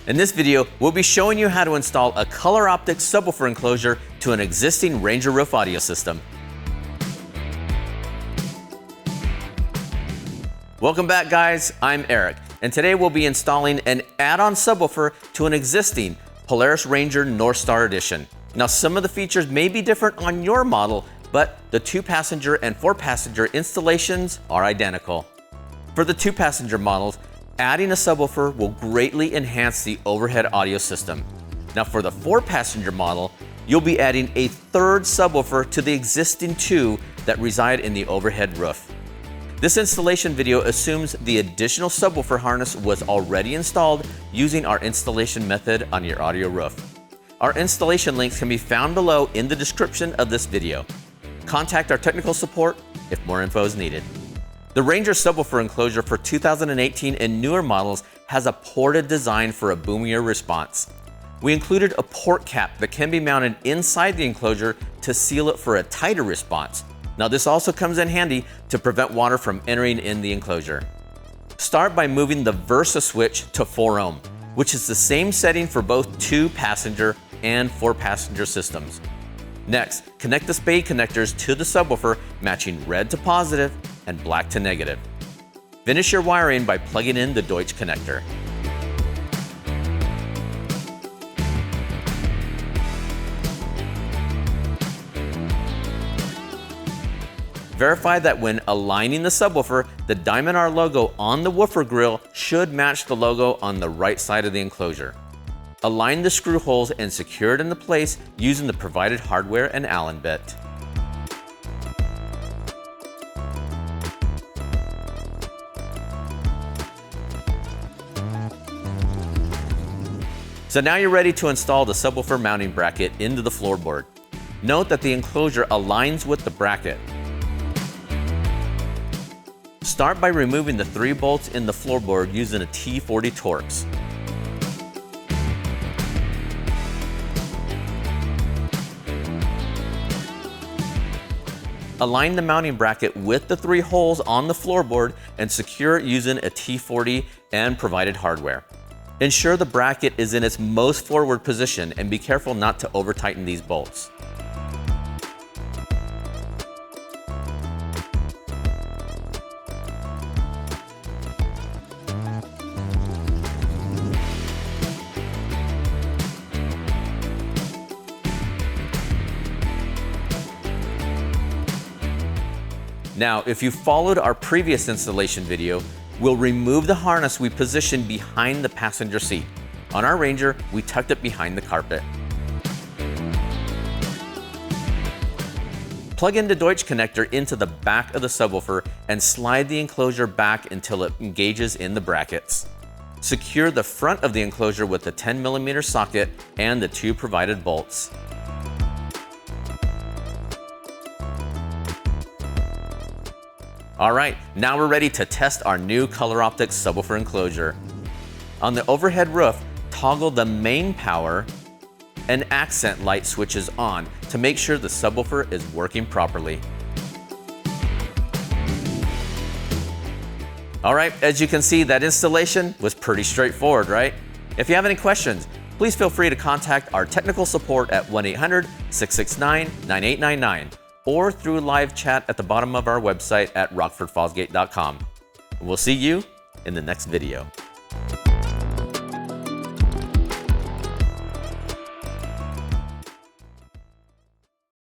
In this video, we'll be showing you how to install a color Optix subwoofer enclosure to an existing Ranger roof audio system. Welcome back, guys. I'm Eric, and today we'll be installing an add-on subwoofer to an existing Polaris Ranger North Star Edition. Now, some of the features may be different on your model, but the 2-passenger and 4-passenger installations are identical. For the 2-passenger models, adding a subwoofer will greatly enhance the overhead audio system. Now, for the 4-passenger model, you'll be adding a third subwoofer to the existing 2 that reside in the overhead roof. This installation video assumes the additional subwoofer harness was already installed using our installation method on your audio roof. Our installation links can be found below in the description of this video. Contact our technical support if more info is needed. The Ranger subwoofer enclosure for 2018 and newer models has a ported design for a boomier response. We included a port cap that can be mounted inside the enclosure to seal it for a tighter response. Now, this also comes in handy to prevent water from entering in the enclosure. Start by moving the Versa switch to 4 ohm, which is the same setting for both 2-passenger and 4-passenger systems. Next, connect the spade connectors to the subwoofer, matching red to positive and black to negative. Finish your wiring by plugging in the Deutsch connector. Verify that when aligning the subwoofer, the Diamond R logo on the woofer grill should match the logo on the right side of the enclosure. Align the screw holes and secure it into place using the provided hardware and Allen bit. So now you're ready to install the subwoofer mounting bracket into the floorboard. Note that the enclosure aligns with the bracket. Start by removing the 3 bolts in the floorboard using a T40 Torx. Align the mounting bracket with the 3 holes on the floorboard and secure it using a T40 and provided hardware. Ensure the bracket is in its most forward position and be careful not to over-tighten these bolts. Now, if you followed our previous installation video, we'll remove the harness we positioned behind the passenger seat. On our Ranger, we tucked it behind the carpet. Plug in the Deutsch connector into the back of the subwoofer and slide the enclosure back until it engages in the brackets. Secure the front of the enclosure with the 10mm socket and the 2 provided bolts. All right, now we're ready to test our new color Optix subwoofer enclosure. On the overhead roof, toggle the main power and accent light switches on to make sure the subwoofer is working properly. All right, as you can see, that installation was pretty straightforward, right? If you have any questions, please feel free to contact our technical support at 1-800-669-9899. or through live chat at the bottom of our website at rockfordfosgate.com. We'll see you in the next video.